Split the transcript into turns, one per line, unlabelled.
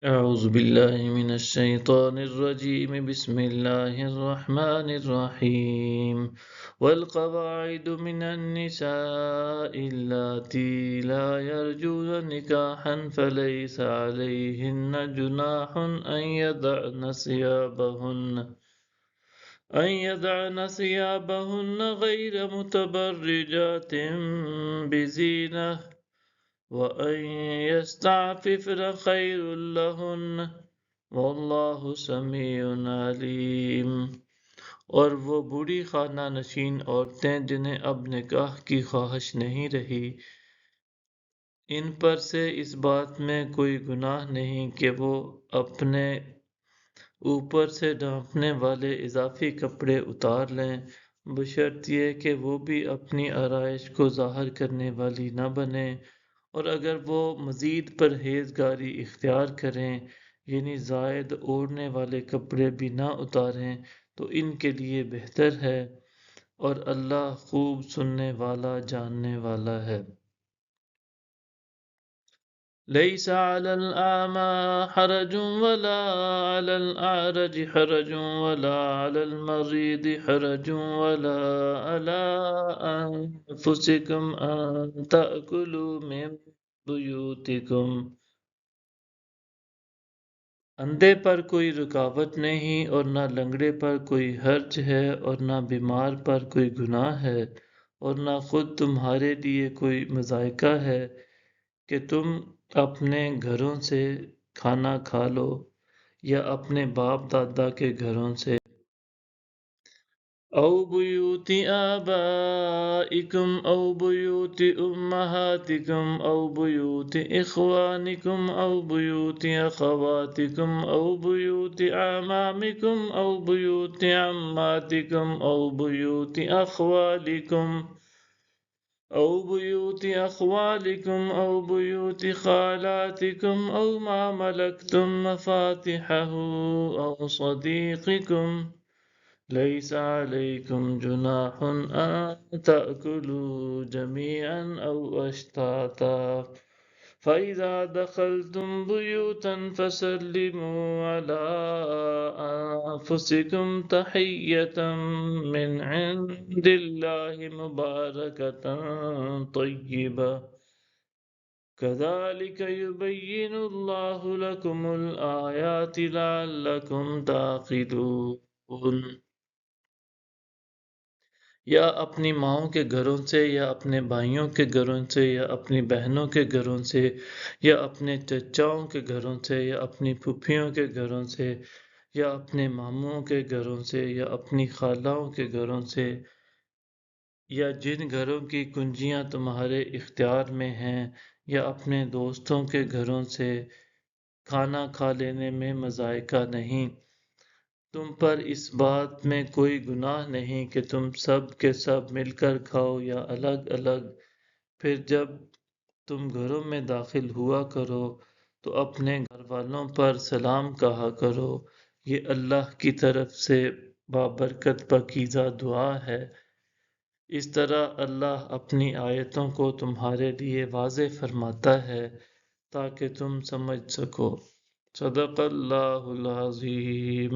أعوذ بالله من الشيطان الرجيم بسم الله الرحمن الرحيم والقواعد من النساء اللاتي لا يرجون نكاحا فليس عليهن جناح أن يضعن ثيابهن غير متبرجات بزينة وَأَن يَسْتَعْفِفْنَ خَيْرٌ لَهُنَّ وَاللَّهُ سَمِيعٌ عَلِيمٌ۔ اور وہ بوڑھی خانہ نشین عورتیں جنہیں اب نکاح کی خواہش نہیں رہی، ان پر سے اس بات میں کوئی گناہ نہیں کہ وہ اپنے اوپر سے ڈھانپنے والے اضافی کپڑے اتار لیں، بشرط یہ کہ وہ بھی اپنی آرائش کو ظاہر کرنے والی نہ بنیں، اور اگر وہ مزید پرہیزگاری اختیار کریں یعنی زائد اوڑھنے والے کپڑے بھی نہ اتاریں تو ان کے لیے بہتر ہے، اور اللہ خوب سننے والا جاننے والا ہے۔ ليس على الأعمى حرج ولا على الأعرج حرج ولا على المريض حرج ولا على أنفسكم أن تأكلوا من بيوتكم۔ اندھے پر کوئی رکاوٹ نہیں اور نہ لنگڑے پر کوئی حرج ہے اور نہ بیمار پر کوئی گناہ ہے، اور نہ خود تمہارے لیے کوئی مضائقہ ہے کہ تم اپنے گھروں سے کھانا کھا لو یا اپنے باپ دادا کے گھروں سے، او بیوت آبائکم او بیوت امہاتکم او بیوت اخوانکم او بیوت اخواتکم او بیوت اعمامکم او بیوت عماتکم او بیوت اخوالکم او بیوت اخوالکم او بیوت خالاتکم او ما ملکتم مفاتحہ او صدیقکم۔ ليس عليكم جناح أن تأكلوا جميعا أو أشتاتا، فإذا دخلتم بيوتا فسلموا على أنفسكم تحية من عند الله مباركة طيبة، كذلك يبين الله لكم الآيات لعلكم تعقلون۔ یا اپنی ماؤں کے گھروں سے یا اپنے بھائیوں کے گھروں سے یا اپنی بہنوں کے گھروں سے یا اپنے چچاؤں کے گھروں سے یا اپنی پھوپھیوں کے گھروں سے یا اپنے ماموں کے گھروں سے یا اپنی خالاؤں کے گھروں سے، یا جن گھروں کی کنجیاں تمہارے اختیار میں ہیں، یا اپنے دوستوں کے گھروں سے کھانا کھا لینے میں مضائقہ نہیں۔ تم پر اس بات میں کوئی گناہ نہیں کہ تم سب کے سب مل کر کھاؤ یا الگ الگ، پھر جب تم گھروں میں داخل ہوا کرو تو اپنے گھر والوں پر سلام کہا کرو، یہ اللہ کی طرف سے بابرکت پاکیزہ دعا ہے۔ اس طرح اللہ اپنی آیتوں کو تمہارے لیے واضح فرماتا ہے تاکہ تم سمجھ سکو۔ صدق اللہ العظیم۔